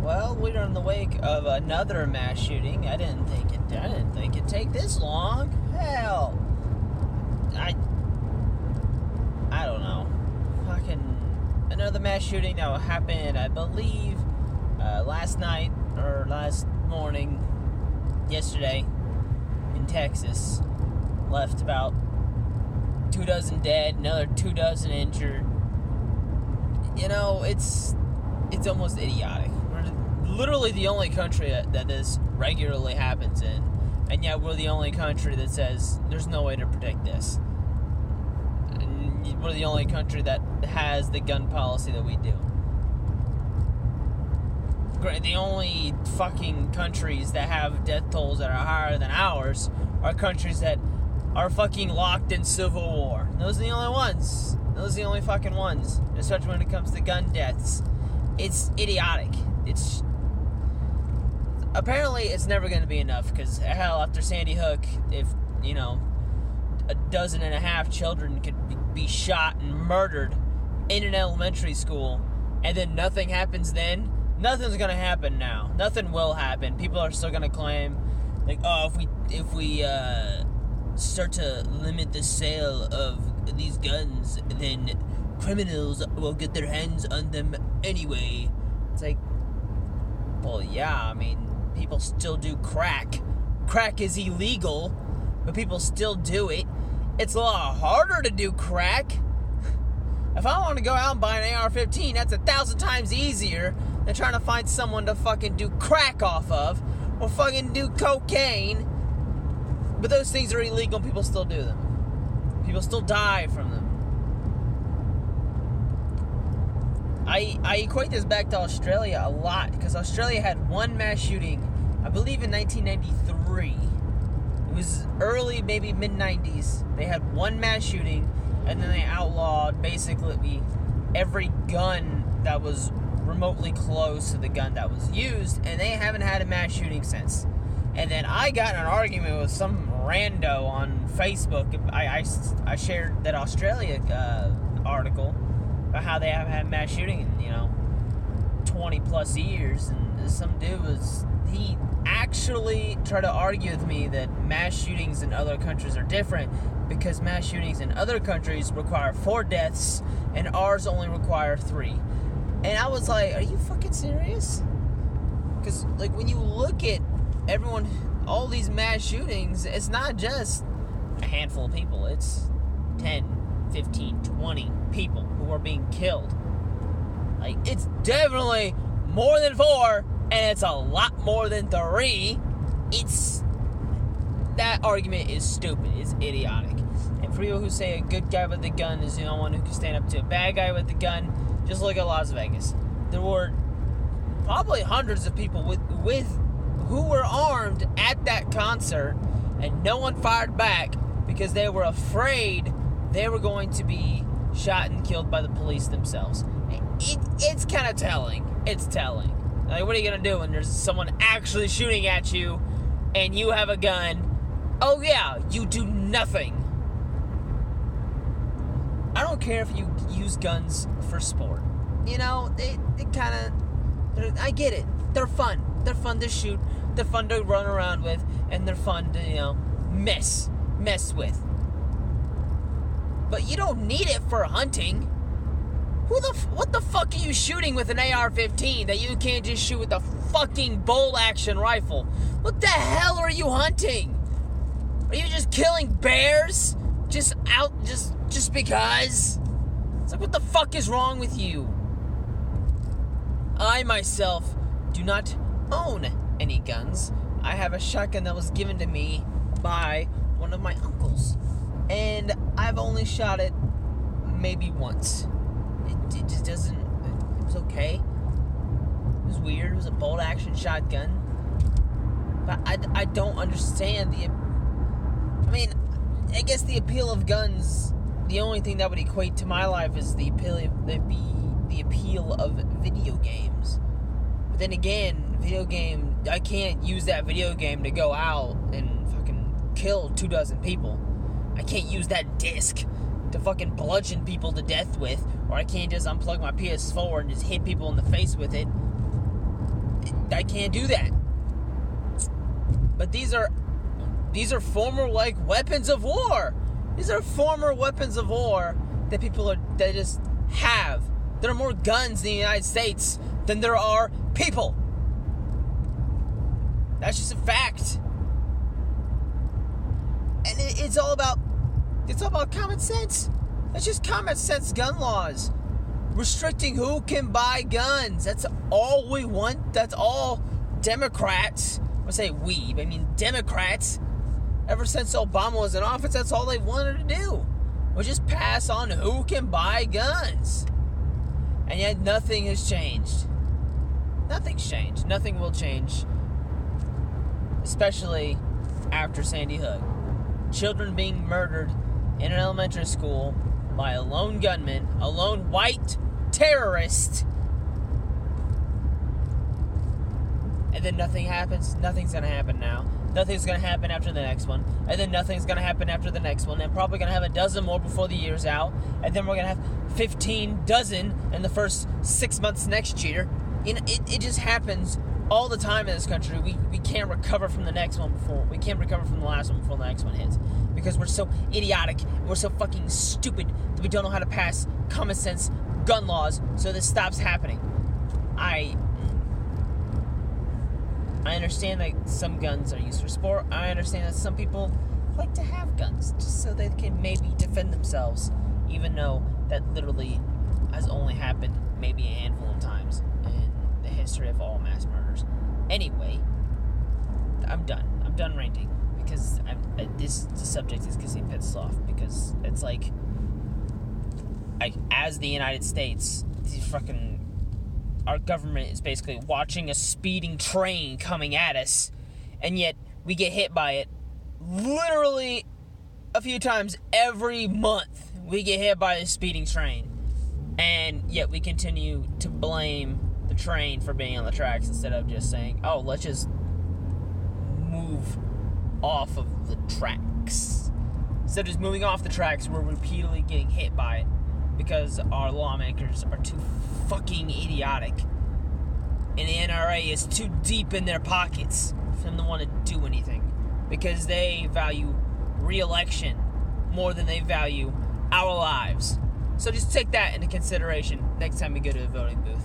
Well, we're in the wake of another mass shooting. I didn't think it'd take this long. Hell, I don't know. Fucking another mass shooting that happened, I believe, last night or last morning, yesterday, in Texas. Left about 24 dead, another 24 injured. You know, it's almost idiotic. We're literally the only country that this regularly happens in, and yet we're the only country that says there's no way to predict this. And we're the only country that has the gun policy that we do. The only fucking countries that have death tolls that are higher than ours are countries that are fucking locked in civil war. Those are the only ones. Those are the only fucking ones. Especially when it comes to gun deaths. It's idiotic. Apparently it's never going to be enough, because hell, after Sandy Hook, if, 12.5 children could be shot and murdered in an elementary school, and then nothing happens then, nothing's going to happen now. Nothing will happen. People are still going to claim, like, oh, if we start to limit the sale of these guns, then criminals will get their hands on them anyway. It's like, well, yeah, I mean, people still do crack. Crack is illegal, but people still do it. It's a lot harder to do crack. If I want to go out and buy an AR-15, that's 1,000 times easier than trying to find someone to fucking do crack off of, or fucking do cocaine. But those things are illegal and people still do them. People still die from them. I equate this back to Australia a lot, because Australia had one mass shooting, I believe in 1993. It was early, maybe mid-90s. They had one mass shooting, and then they outlawed basically every gun that was remotely close to the gun that was used, and they haven't had a mass shooting since. And then I got in an argument with some rando on Facebook. I shared that Australia article about how they haven't had mass shooting in 20 plus years, and some dude he actually tried to argue with me that mass shootings in other countries are different, because mass shootings in other countries require 4 deaths and ours only require 3. And I was like, are you fucking serious? Because like, when you look at all these mass shootings, it's not just a handful of people. It's 10, 15, 20 people who are being killed. Like, it's definitely more than 4, and it's a lot more than 3. That argument is stupid. It's idiotic. And for people who say a good guy with a gun is the only one who can stand up to a bad guy with a gun, just look at Las Vegas. There were probably hundreds of people who were armed at that concert, and no one fired back because they were afraid they were going to be shot and killed by the police themselves. It's kind of telling. It's telling. Like, what are you going to do when there's someone actually shooting at you and you have a gun? Oh yeah, you do nothing. I don't care if you use guns for sport. They kind of, I get it. They're fun. They're fun to shoot. They're fun to run around with, and they're fun to, mess with. But you don't need it for hunting. What the fuck are you shooting with an AR-15 that you can't just shoot with a fucking bolt-action rifle? What the hell are you hunting? Are you just killing bears? Just because? It's like, what the fuck is wrong with you? I myself do not own any guns. I have a shotgun that was given to me by one of my uncles, and I've only shot it maybe once. It just doesn't. It was okay. It was weird. It was a bolt action shotgun, but I don't understand I guess the appeal of guns. The only thing that would equate to my life is the appeal of video games. But then again, I can't use that video game to go out and fucking kill 24 people. I can't use that disc to fucking bludgeon people to death with, or I can't just unplug my PS4 and just hit people in the face with it. I can't do that. But these are former weapons of war. These are former weapons of war that they just have. There are more guns in the United States than there are people. That's just a fact. And it's all about common sense. It's just common sense gun laws. Restricting who can buy guns. That's all we want. That's all Democrats, I say we, but I mean Democrats, ever since Obama was in office, that's all they wanted to do. Was just pass on who can buy guns. And yet nothing has changed. Nothing's changed. Nothing will change. Especially after Sandy Hook. Children being murdered in an elementary school by a lone gunman, a lone white terrorist. And then nothing happens. Nothing's going to happen now. Nothing's going to happen after the next one. And then nothing's going to happen after the next one. And probably going to have a dozen more before the year's out. And then we're going to have 15 dozen in the first 6 months next year. It just happens all the time in this country. We can't recover from the next one before. We can't recover from the last one before the next one hits. Because we're so idiotic. We're so fucking stupid that we don't know how to pass common sense gun laws so this stops happening. I understand that some guns are used for sport. I understand that some people like to have guns just so they can maybe defend themselves, even though that literally has only happened maybe a handful of times in the history of all mass murders. Anyway, I'm done. I'm done ranting because this subject is getting pissed off because it's like as the United States, our government is basically watching a speeding train coming at us, and yet we get hit by it literally a few times every month. We get hit by a speeding train, and yet we continue to blame the train for being on the tracks instead of just saying, oh, let's just move off of the tracks. Instead of just moving off the tracks, we're repeatedly getting hit by it because our lawmakers are too fucking idiotic. And the NRA is too deep in their pockets for them to want to do anything. Because they value re-election more than they value our lives. So just take that into consideration next time you go to a voting booth.